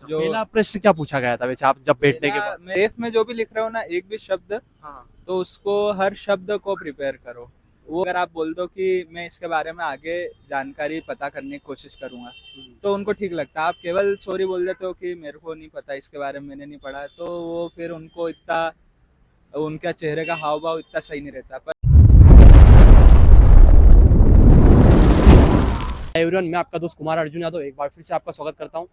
जो पहला प्रश्न क्या पूछा गया था वैसे आप जब बैठने के मेरा बाद? मैं एफ में जो भी लिख रहा हूँ ना एक भी शब्द, हाँ। तो उसको हर शब्द को प्रिपेयर करो। वो अगर आप बोल दो कि मैं इसके बारे में आगे जानकारी पता करने की कोशिश करूंगा, तो उनको ठीक लगता है। आप केवल सॉरी बोल देते हो कि मेरे को नहीं पता इसके बारे में, मैंने नहीं पढ़ा, तो वो फिर उनको इतना, उनका चेहरे का हाव भाव इतना सही नहीं रहता। पर एवरीवन, मैं आपका दोस्त कुमार अर्जुन यादव एक बार फिर से आपका स्वागत करता हूं।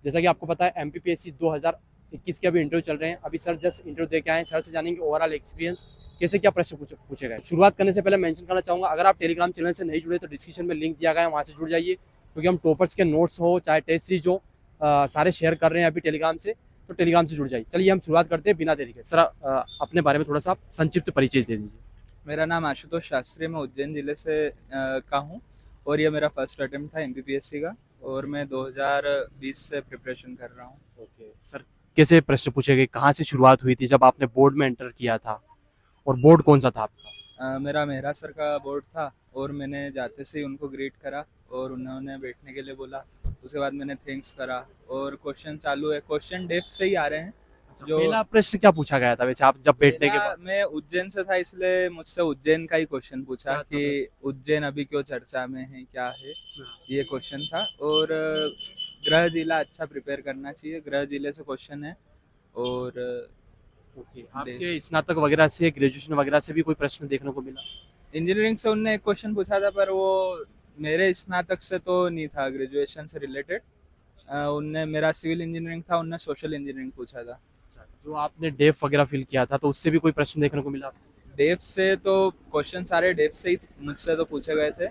जैसा कि आपको पता है एमपीपीएससी 2021 के अभी इंटरव्यू चल रहे हैं। अभी सर जस्ट इंटरव्यू दे के आए हैं। सर से जानेंगे ओवरऑल एक्सपीरियंस, कैसे क्या प्रश्न पूछे गए। शुरुआत करने से पहले मेंशन करना चाहूँगा, अगर आप टेलीग्राम चैनल से नहीं जुड़े तो डिस्क्रिप्शन में लिंक दिया गया है, वहाँ से जुड़ जाइए। क्योंकि हम टॉपर्स के नोट्स हो चाहे टेस्ट सीरीज हो, सारे शेयर कर रहे हैं अभी टेलीग्राम से, तो टेलीग्राम से जुड़ जाइए। चलिए हम शुरुआत करते हैं बिना देरी के। सर अपने बारे में थोड़ा सा संक्षिप्त परिचय दे दीजिए। मेरा नाम आशुतोष शास्त्री, मैं उज्जैन जिले से का हूँ, और ये मेरा फर्स्ट अटेम्प्ट था एमपीपीएससी का, और मैं 2020 से प्रिपरेशन कर रहा हूँ। ओके सर, कैसे प्रश्न पूछे गए, कहाँ से शुरुआत हुई थी जब आपने बोर्ड में एंटर किया था, और बोर्ड कौन सा था आपका? मेरा मेहरा सर का बोर्ड था, और मैंने जाते से ही उनको ग्रीट करा और उन्होंने बैठने के लिए बोला। उसके बाद मैंने थैंक्स करा, और क्वेश्चन चालू है। क्वेश्चन डेप्थ से ही आ रहे हैं। जो पहला प्रश्न क्या पूछा गया था वैसे आप जब बैठने के पहला, बाद? मैं उज्जैन से था, इसलिए मुझसे उज्जैन का ही क्वेश्चन पूछा क्या था कि प्रश्न? उज्जैन अभी क्यों चर्चा में है, क्या है, हाँ। ये क्वेश्चन था। और गृह जिला अच्छा प्रिपेयर करना चाहिए, गृह जिले से क्वेश्चन है। और ओके, आपके स्नातक वगैरह से, ग्रेजुएशन वगैरह से भी कोई प्रश्न देखने को मिला? इंजीनियरिंग से उनने एक क्वेश्चन पूछा था, पर वो मेरे स्नातक से तो नहीं था, ग्रेजुएशन से रिलेटेड। उनने, मेरा सिविल इंजीनियरिंग था, उनने सोशल इंजीनियरिंग पूछा था। अच्छा, जो आपने डेफ वगैरह फिल किया था तो उससे भी कोई प्रश्न देखने को मिला आपको? डेप से तो क्वेश्चन सारे डेप से ही मुझसे तो पूछे गए थे।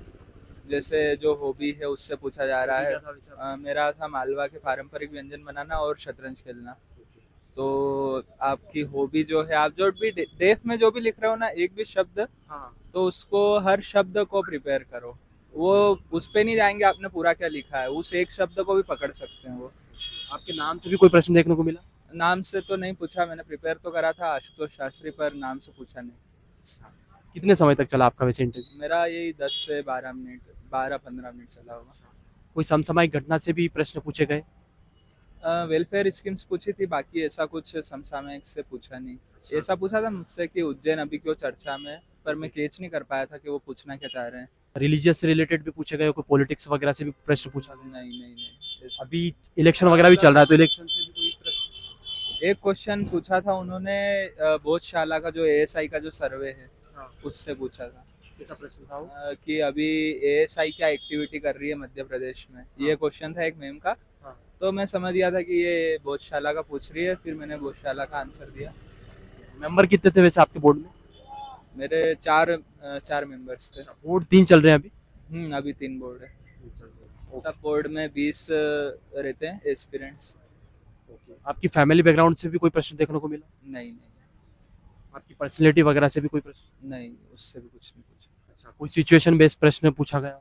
जैसे जो हॉबी है उससे पूछा जा रहा है। क्या था वैसे आपका? मेरा था मालवा के पारंपरिक व्यंजन बनाना और शतरंज खेलना। ओके। तो आपकी हॉबी जो है, आप जो भी डेफ में जो भी लिख रहे हो ना एक भी शब्द, हाँ। तो उसको हर शब्द को प्रिपेयर करो। वो उस पे नहीं जाएंगे आपने पूरा क्या लिखा है, उस एक शब्द को भी पकड़ सकते हैं वो। आपके नाम से भी कोई प्रश्न देखने को मिला? नाम से तो नहीं पूछा, मैंने प्रिपेयर तो करा था आशुतोष शास्त्री, पर नाम से पूछा नहीं। कितने समय तक चला आपका वैसे इंटरव्यू? मेरा यही 10 से 12 मिनट, 12-15 मिनट चला होगा। कोई समसामयिक घटना से भी प्रश्न पूछे गए? वेलफेयर स्कीम्स पूछी थी, बाकी ऐसा कुछ समसामयिक से पूछा नहीं। ऐसा पूछा था मुझसे कि उज्जैन अभी क्यों चर्चा में है, पर मैं कैच नहीं कर पाया था कि वो पूछना क्या चाह रहे हैं। रिलीजियस से रिलेटेड भी पूछे गए, कोई पॉलिटिक्स वगैरह से भी प्रश्न पूछा गया? नहीं नहीं नहीं, अभी इलेक्शन वगैरह भी चल रहा है तो इलेक्शन से भी कोई प्रश्न? एक क्वेश्चन पूछा था उन्होंने, बोधशाला का जो एएसआई का जो सर्वे है, हाँ। उससे पूछा था। कैसा प्रश्न था वो? कि अभी एएसआई क्या एक्टिविटी कर रही है मध्य प्रदेश में, ये क्वेश्चन था एक मैम का। हाँ। तो मैं समझ गया था कि ये बोधशाला का पूछ रही है, फिर मैंने बोधशाला का आंसर दिया। मेंबर कितने थे वैसे आपके बोर्ड में? मेरे चार मेंबर्स थे। बोर्ड 3 चल रहे हैं अभी? अभी 3 बोर्ड है। ओके। सब बोर्ड में 20 रहते हैं एस्पिरेंट्स। आपकी फैमिली बैकग्राउंड से भी कोई प्रश्न देखने को मिला? नहीं नहीं आपकी पर्सनैलिटी वगैरह से भी कोई प्रश्न? नहीं, उससे भी कुछ नहीं पूछा। अच्छा, कोई सिचुएशन बेस्ड प्रश्न पूछा गया?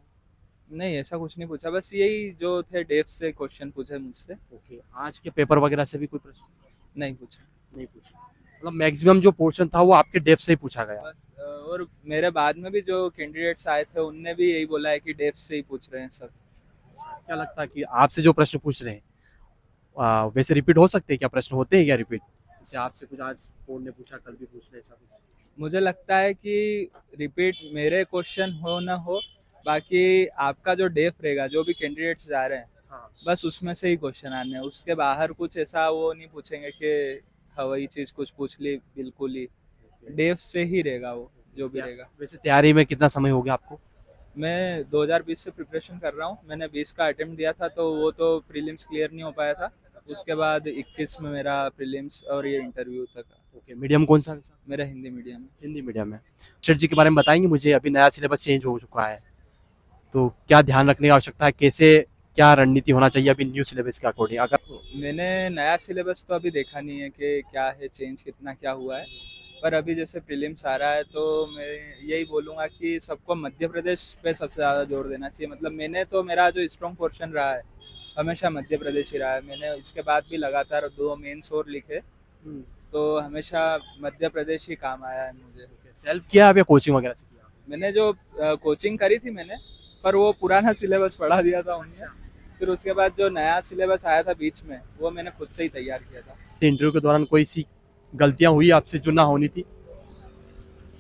नहीं, ऐसा कुछ नहीं पूछा, बस यही जो थे डेफ से क्वेश्चन पूछे मुझसे। ओके, आज के पेपर वगैरह से भी कोई प्रश्न नहीं पूछा। नहीं पूछा? मतलब मैक्सिमम जो पोर्शन था वो आपके डेफ से ही पूछा गया? बस और मेरे बाद में भी जो कैंडिडेट्स आए थे उनने भी यही बोला है कि डेफ से ही पूछ रहे हैं सब। क्या लगता है कि आपसे जो प्रश्न पूछ रहे हैं वैसे रिपीट हो सकते हैं? क्या प्रश्न होते हैं क्या रिपीट? जैसे आपसे कुछ आज बोर्ड ने पूछा कल भी पूछ रहे, ऐसा कुछ? मुझे लगता है कि रिपीट मेरे क्वेश्चन हो ना हो, बाकी आपका जो डेफ रहेगा, जो भी कैंडिडेट्स जा रहे हैं, हाँ। बस उसमें से ही क्वेश्चन आने हैं। उसके बाहर कुछ ऐसा वो नहीं पूछेंगे कि हवाई चीज कुछ पूछ ली, बिल्कुल ही डेफ से ही रहेगा वो, जो भी रहेगा। वैसे तैयारी में कितना समय हो गया आपको? मैं 2020 से प्रिपरेशन कर रहा हूँ। मैंने 20 का अटेम्प्ट दिया था, तो वो तो प्रीलिम्स क्लियर नहीं हो पाया था। उसके बाद 21 में मेरा प्रीलिम्स और ये इंटरव्यू तक। ओके, मीडियम कौन सा है वैसे? मेरा हिंदी मीडियम है। हिंदी मीडियम है। स्ट्रेटजी के बारे में बताएंगे मुझे? अभी नया सिलेबस चेंज हो चुका है, तो क्या ध्यान रखने की आवश्यकता है, कैसे क्या रणनीति होना चाहिए अभी न्यू सिलेबस के अकॉर्डिंग? अगर मैंने नया सिलेबस तो अभी देखा नहीं है कि क्या है चेंज, कितना क्या हुआ है। पर अभी जैसे प्रीलिम्स आ रहा है, तो मैं यही बोलूँगा कि सबको मध्य प्रदेश पे सबसे ज़्यादा जोर देना चाहिए। मतलब मैंने तो, मेरा जो स्ट्रॉन्ग पोर्शन रहा है हमेशा मध्य प्रदेश ही रहा है। मैंने इसके बाद भी लगातार 2 मेंस और लिखे, तो हमेशा मध्य प्रदेश ही काम आया है मुझे। सेल्फ किया है या कोचिंग वगैरह से किया? मैंने जो कोचिंग करी थी मैंने, पर वो पुराना सिलेबस पढ़ा दिया था उनने, फिर उसके बाद जो नया सिलेबस आया था बीच में वो मैंने खुद से ही तैयार किया था। इंटरव्यू के दौरान कोई सी गलतियां हुई आपसे जो ना होनी थी?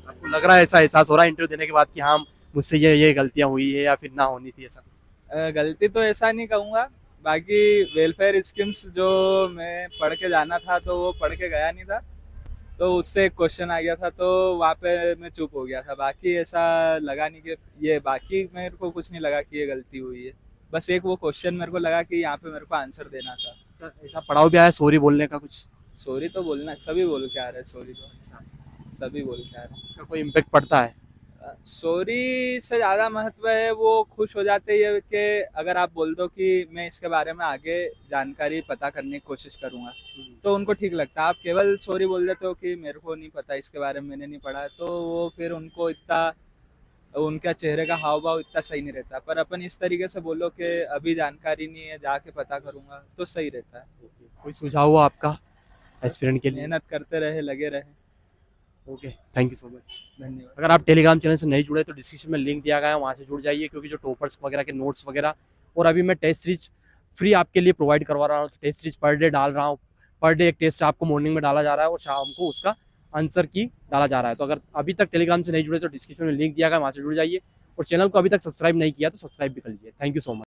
आपको लग रहा है, ऐसा एहसास हो रहा है इंटरव्यू देने के बाद कि हाँ मुझसे ये गलतियां हुई है या फिर ना होनी थी ऐसा? गलती तो ऐसा नहीं कहूँगा, बाकी वेलफेयर स्कीम्स जो मैं पढ़ के जाना था तो वो पढ़ के गया नहीं था, तो उससे एक क्वेश्चन आ गया था तो वहाँ पे मैं चुप हो गया था। बाकी ऐसा लगा नहीं कि ये, बाकी मेरे को कुछ नहीं लगा कि ये गलती हुई है। बस एक वो क्वेश्चन मेरे को लगा कि यहाँ पे मेरे को आंसर देना था। ऐसा पड़ाव भी आया सॉरी बोलने का कुछ? सॉरी तो बोलना है, सभी बोल के आ रहे हैं सॉरी तो, सभी बोल के आ रहे हैं। इसका कोई इम्पेक्ट पड़ता है? सॉरी से ज़्यादा महत्व है वो खुश हो जाते हैं कि अगर आप बोल दो कि मैं इसके बारे में आगे जानकारी पता करने की कोशिश करूँगा, तो उनको ठीक लगता है। आप केवल सॉरी बोल देते हो कि मेरे को नहीं पता इसके बारे में, मैंने नहीं पढ़ा, तो वो फिर उनको इतना, उनका चेहरे का हाव भाव इतना सही नहीं रहता। पर अपन इस तरीके से बोलो कि अभी जानकारी नहीं है, जाके पता करूँगा, तो सही रहता है। कोई सुझाव हो आपका एस्पिरेंट के लिए? मेहनत करते रहे, लगे रहे। Okay, thank you so much. धन्यवाद। अगर आप टेलीग्राम चैनल से नहीं जुड़े तो डिस्क्रिप्शन में लिंक दिया गया है, वहाँ से जुड़ जाइए, क्योंकि जो टॉपर्स वगैरह के नोट्स वगैरह, और अभी मैं टेस्ट सीरीज फ्री आपके लिए प्रोवाइड करवा रहा हूँ। टेस्ट सीरीज पर डे डाल रहा हूँ, पर डे एक टेस्ट आपको मॉर्निंग में डाला जा रहा है और शाम को उसका आंसर की डाला जा रहा है। तो अगर अभी तक टेलीग्राम से नहीं जुड़े तो डिस्क्रिप्शन में लिंक दिया गया है, वहाँ से जुड़ जाइए, और चैनल को अभी तक सब्सक्राइब नहीं किया तो सब्सक्राइब भी कर लीजिए। Thank you so much.